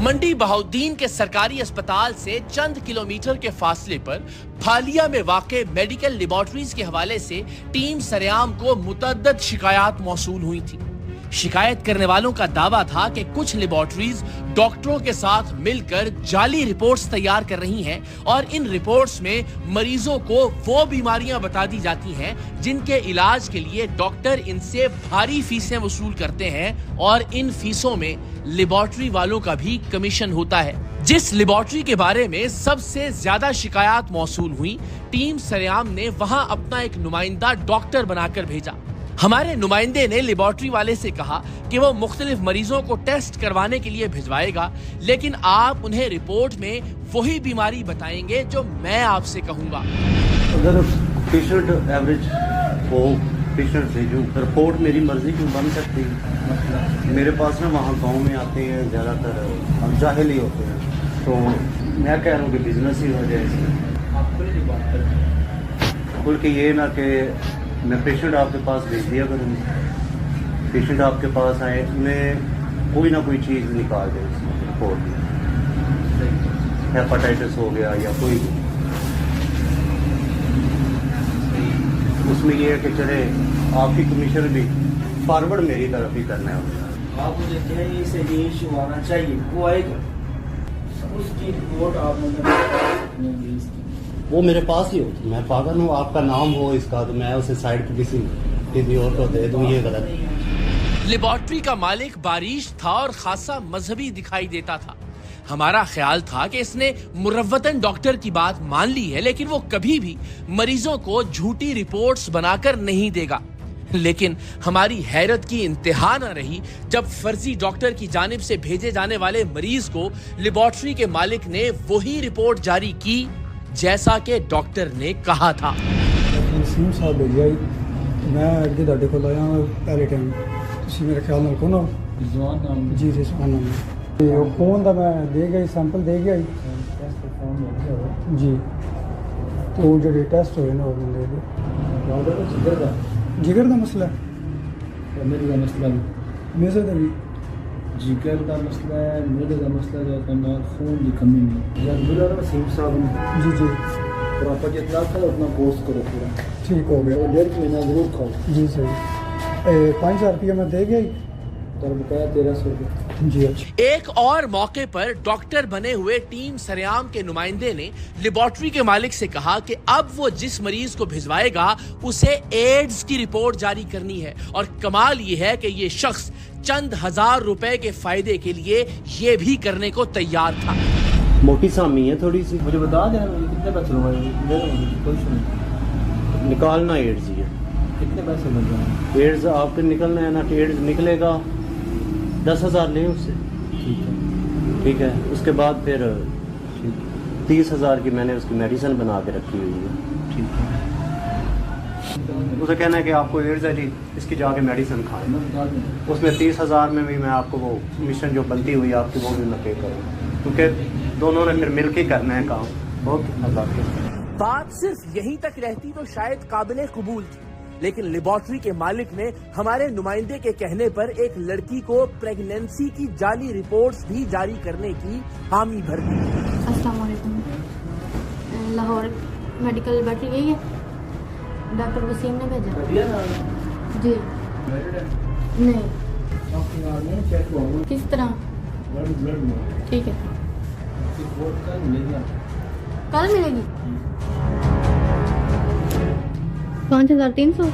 मंडी बहाउद्दीन के सरकारी अस्पताल से चंद किलोमीटर के फासले पर फालिया में वाक़े मेडिकल लेबोरेटरीज के हवाले से टीम सरेआम को मुतअद्दिद शिकायत मौसूल हुई थी। शिकायत करने वालों का दावा था कि कुछ लेबोरेटरीज डॉक्टरों के साथ मिलकर जाली रिपोर्ट्स तैयार कर रही हैं और इन रिपोर्ट्स में मरीजों को वो बीमारियां बता दी जाती हैं जिनके इलाज के लिए डॉक्टर इनसे भारी फीसें वसूल करते हैं और इन फीसों में लेबोरेटरी वालों का भी कमीशन होता है। जिस लेबोरेटरी के बारे में सबसे ज्यादा शिकायत मौसूल हुई, टीम सरेआम ने वहां अपना एक नुमाइंदा डॉक्टर बनाकर भेजा। हमारे नुमाइंदे ने लेबोरेटरी वाले से कहा कि वो मुख्तलिफ मरीजों को टेस्ट करवाने के लिए भिजवाएगा, लेकिन आप उन्हें रिपोर्ट में वही बीमारी बताएंगे जो मैं आपसे कहूंगा। अगर पेशेंट एवरेज हो, पेशेंट से जो रिपोर्ट मेरी मर्जी की बन सकती है। मेरे पास ना वहाँ गांव में आते हैं ज़्यादातर, हम जाहिल ही होते हैं, तो मैं कह रहा हूँ कि बिजनेस ही हो जाए इसमें। बोल के ये ना कि मैं पेशेंट आपके पास भेज दिया करूँगा, पेशेंट आपके पास आए, उन्हें कोई ना कोई चीज़ निकाल दे इसमें रिपोर्ट में, हेपेटाइटिस हो गया या कोई, उसमें ये है कि चले आपकी कमीशन भी फॉरवर्ड मेरी तरफ ही करना है। आप मुझे कहें इसे ये इशू आना चाहिए, वो आएगा, उसकी रिपोर्ट आप वो मेरे पास ही होती, मैं पागल हूँ, आपका नाम हो इसका तो मैं उसे साइड पे किसी और को दे दूँ, ये गलत है। लेबोरेटरी का मालिक बारिश था और खासा मजहबी दिखाई देता था। हमारा ख्याल था कि इसने मुरव्वतन डॉक्टर की बात मान ली है, लेकिन वो कभी भी मरीजों को झूठी रिपोर्ट्स बनाकर नहीं देगा। लेकिन हमारी हैरत की इंतहा न रही जब फर्जी डॉक्टर की जानिब से भेजे जाने वाले मरीज को लेबोरेटरी के मालिक ने वही रिपोर्ट जारी की जैसा कि डॉक्टर ने कहा था। वसीम साहब भेजा मैं अगे ਤੁਹਾਡੇ ਕੋਲ ਆਇਆ ਪਹਿਲੇ ਟਾਈਮ, ਤੁਸੀਂ ਮੇਰੇ ਖਿਆਲ ਨਾਲ ਕੋਨੋ रिजवान नाम जी रिजवान नाम ਤੇ ਉਹ ਫੋਨ ਦਾ ਮੈਂ ਦੇ ਗਿਆ ਸੈਂਪਲ ਦੇ ਗਿਆ ਜੀ, ਤੇ ਉਹ ਜਿਹੜੇ ਟੈਸਟ ਹੋਏ ਨੇ ਉਹ ਬੰਦੇ ਦੇ ਜਿਗਰ ਦਾ ਮਸਲਾ ਹੈ, मेरे का मसला ਮੇਜ਼ਰ ਦਾ ਵੀ जिगर का मसला है, मेरे का मसला जो है खून की कमी में जब बुला वसीम साहब ने जी जी और आप जितना था उतना कोर्स करो पूरा ठीक हो गया, 1.5 महीना जरूर खाओ जी सही। 5000 रुपया मैं दे गया तो बकाया 1300 रुपये जी। अच्छा, एक और मौके पर डॉक्टर बने हुए टीम सरेआम के नुमाइंदे ने लेबोरेटरी के मालिक से कहा कि अब वो जिस मरीज को भिजवाएगा उसे एड्स की रिपोर्ट जारी करनी है, और कमाल ये है कि ये शख्स चंद हजार रुपए के फायदे के लिए ये भी करने को तैयार था। मोटी सामी है थोड़ी सी, मुझे बता देना कितने पैसे लगे, कोई सुन निकालना एड्स ही है। कितने पैसे लग रहे एड्स आपके निकलना है ना, एड्स निकलेगा 10,000 लें उससे, ठीक है। उसके बाद फिर 30,000 की मैंने उसकी मेडिसिन बना के रखी हुई है, ठीक है। उसे कहना है कि आपको एड्स है जी, इसकी जाके मेडिसिन खाएं, उसमें 30,000 में भी मैं आपको वो मिशन जो बनती हुई आपकी वो भी मैं पे करूँगा, क्योंकि दोनों ने फिर मिल के करना है काम। बहुत अल्लाह के बात सिर्फ यहीं तक रहती तो शायद काबिले कबूल थी, लेकिन लेबोरेटरी के मालिक ने हमारे नुमाइंदे के कहने पर एक लड़की को प्रेगनेंसी की जाली रिपोर्ट्स भी जारी करने की हामी भर दी। अस्सलाम वालेकुम, लाहौर मेडिकल लेबोरेटरी गई है, डॉक्टर वसीम ने भेजा जी। नहीं किस तरह, ठीक है कल मिलेगी 5300।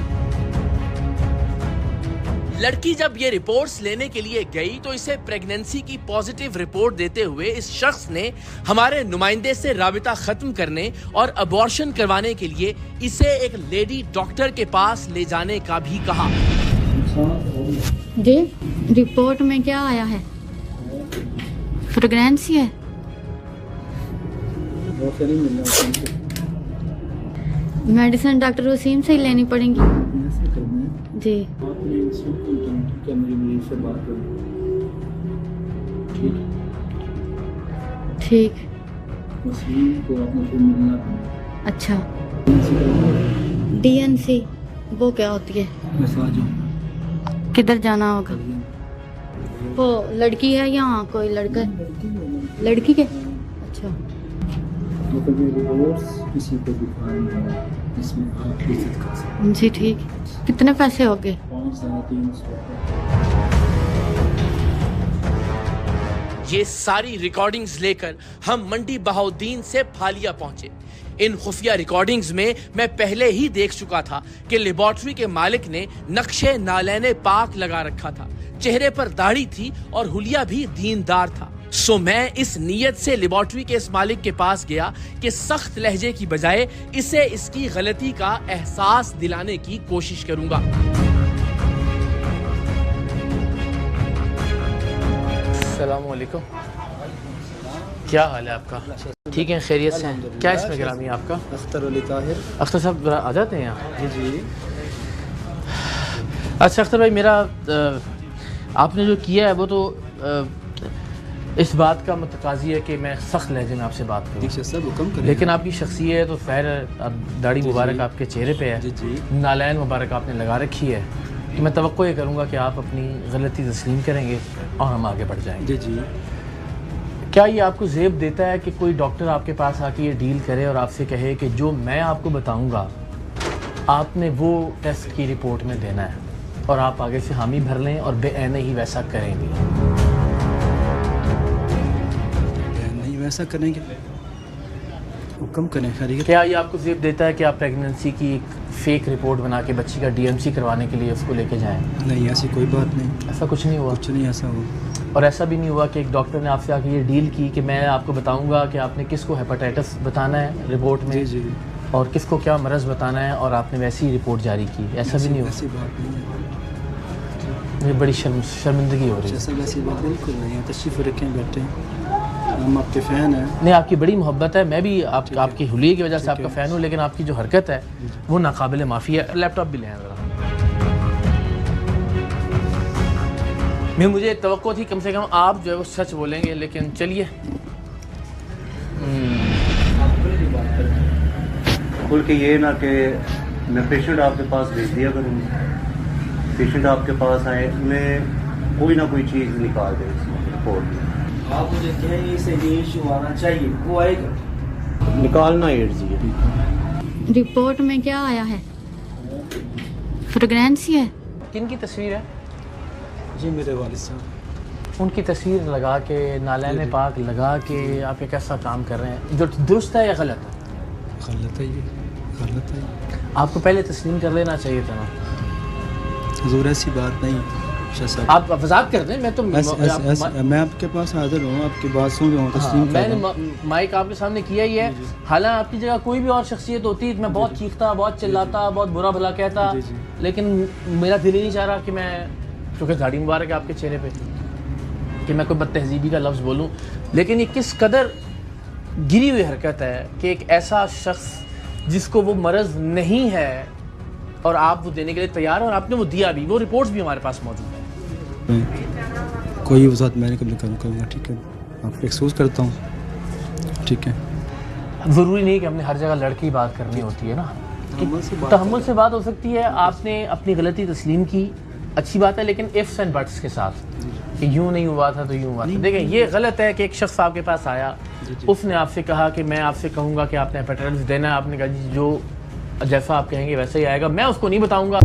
लड़की जब ये रिपोर्ट्स लेने के लिए गई तो इसे प्रेगनेंसी की पॉजिटिव रिपोर्ट देते हुए इस शख्स ने हमारे नुमाइंदे से राबिता खत्म करने और अबॉर्शन करवाने के लिए इसे एक लेडी डॉक्टर के पास ले जाने का भी कहा। जी रिपोर्ट में क्या आया है, प्रेगनेंसी है। मेडिसिन डॉक्टर वसीम से ही लेनी पड़ेगी जी। ठीक, अच्छा DNC वो क्या होती है, किधर जाना होगा? वो लड़की है या कोई लड़का है? लड़की के? अच्छा। तो कभी रिपोर्ट्स किसी को दिखाएंगे इसमें आप विजिट कर सकते जी ठीक। कितने पैसे हो गए? हैं 5-300 ये सारी रिकॉर्डिंग्स लेकर हम मंडी बहाउद्दीन से फालिया पहुंचे। इन खुफिया रिकॉर्डिंग्स में मैं पहले ही देख चुका था कि लेबॉर्ट्री के मालिक ने नक्शे नालैने पाक लगा रखा था, चेहरे पर दाढ़ी थी और हुलिया भी दीनदार था। सो मैं इस नीयत से लेबॉर्ट्री के इस मालिक के पास गया कि सख्त लहजे की बजाय इसे इसकी गलती का एहसास दिलाने की कोशिश करूंगा। अस्सलाम वालेकुम, क्या हाल है आपका? ठीक है, खैरियत से हैं? क्या इसमें गिरामी है आपका? अख्तर अली ताहिर। अख्तर साहब आ जाते हैं यहाँ? जी जी। अच्छा अख्तर भाई, मेरा आपने जो किया है वो तो इस बात का मुतकाज़ी है कि मैं सख्त लहजे में आपसे बात करूँ, लेकिन आपकी शख्सियत तो खैर दाढ़ी मुबारक आपके चेहरे पे है, नालैन मुबारक आपने लगा रखी है, तो मैं तवक्को ये करूँगा कि आप अपनी गलती तस्लीम करेंगे और हम आगे बढ़ जाएंगे। जी जी। क्या ये आपको ज़ेब देता है कि कोई डॉक्टर आपके पास आके ये डील करे और आपसे कहे कि जो मैं आपको बताऊँगा आपने वो टेस्ट की रिपोर्ट में देना है और आप आगे से हामी भर लें और बेऐने ही वैसा करेंगे? नहीं वैसा करेंगे, हुक्म करें खैरियत। क्या ये आपको ज़ेब देता है कि आप प्रेगनेंसी की एक फेक रिपोर्ट बना के बच्ची का डीएमसी करवाने के लिए उसको लेके जाएं? नहीं ऐसी कोई बात नहीं, ऐसा कुछ नहीं हुआ? कुछ नहीं ऐसा हुआ। और ऐसा भी नहीं हुआ कि एक डॉक्टर ने आपसे आके ये डील की कि मैं आपको बताऊंगा कि आपने किसको हेपेटाइटिस बताना है रिपोर्ट में, जी जी, और किसको क्या मरज़ बताना है, और आपने वैसी ही रिपोर्ट जारी की? ऐसा भी नहीं हुआ? ऐसी बात नहीं है, मुझे बड़ी शर्मिंदगी हो रही है। वैसी बात बिल्कुल नहीं है। तशरीफ़ रखें, बैठे, हम आपके फ़ैन हैं। नहीं, आपकी बड़ी मोहब्बत है, मैं भी आपकी हुलिये की वजह से आपका फ़ैन हूँ, लेकिन आपकी जो हरकत है वो नाकाबिल माफ़ी है। लैपटॉप भी ले आएं ज़रा। मुझे तवक्को थी कम से कम आप जो है वो सच बोलेंगे, लेकिन चलिए। खुल के ये ना कि मैं पेशेंट आपके पास भेज दिया करूँगा, पेशेंट आपके पास आए उन्हें कोई ना कोई चीज़ निकाल दे इसमें रिपोर्ट में। आप मुझे कहें इसे ये इशू आना चाहिए, वो आएगा। निकालना एड्स ये रिपोर्ट में क्या आया है? प्रेगनेंसी है। किन की तस्वीर है? जी मेरे वालिद साहब। उनकी तस्वीर लगा के नालैने पाक लगा के आप एक ऐसा काम कर रहे हैं जो दुरुस्त है या गलत है? गलत है, ये गलत है। आपको पहले तस्लीम कर लेना चाहिए था ना। हुजूर ऐसी बात नहीं शाह साहब। आप वजाहत कर दें, मैं तो मैं आपके पास हाजिर हूँ, आपकी बात सुन रहा हूँ, तस्लीम कर मैंने रहा हूँ। माइक आपके सामने किया ही है। हालांकि आपकी जगह कोई भी और शख्सियत होती मैं बहुत चीखता, बहुत चिल्लाता, बहुत बुरा भला कहता, लेकिन मेरा दिल ही नहीं चाह रहा कि मैं, क्योंकि दाढ़ी मुबारक है आपके चेहरे पे, कि मैं कोई बदतहजीबी का लफ्ज़ बोलूँ। लेकिन ये किस कदर गिरी हुई हरकत है कि एक ऐसा शख्स जिसको वो मरज़ नहीं है और आप वो देने के लिए तैयार हैं और आपने वो दिया भी, वो रिपोर्ट्स भी हमारे पास मौजूद है। कोई वजाहत मैं नहीं कभी करूँगा, ठीक है, आपको एक्सक्यूज करता हूँ, ठीक है। ज़रूरी नहीं कि हमने हर जगह लड़की बात करनी होती है ना, तहम्मुल से बात हो सकती है। आपने अपनी गलती तस्लीम की, अच्छी बात है, लेकिन इफ्स एंड बट्स के साथ कि यूँ नहीं हुआ था तो यूँ हुआ था। देखें, ये गलत है कि एक शख्स आपके पास आया, उसने आपसे कहा कि मैं आपसे कहूँगा कि आपने हेपेटाइटिस देना है, आपने कहा जी जो जैसा आप कहेंगे वैसा ही आएगा, मैं उसको नहीं बताऊँगा।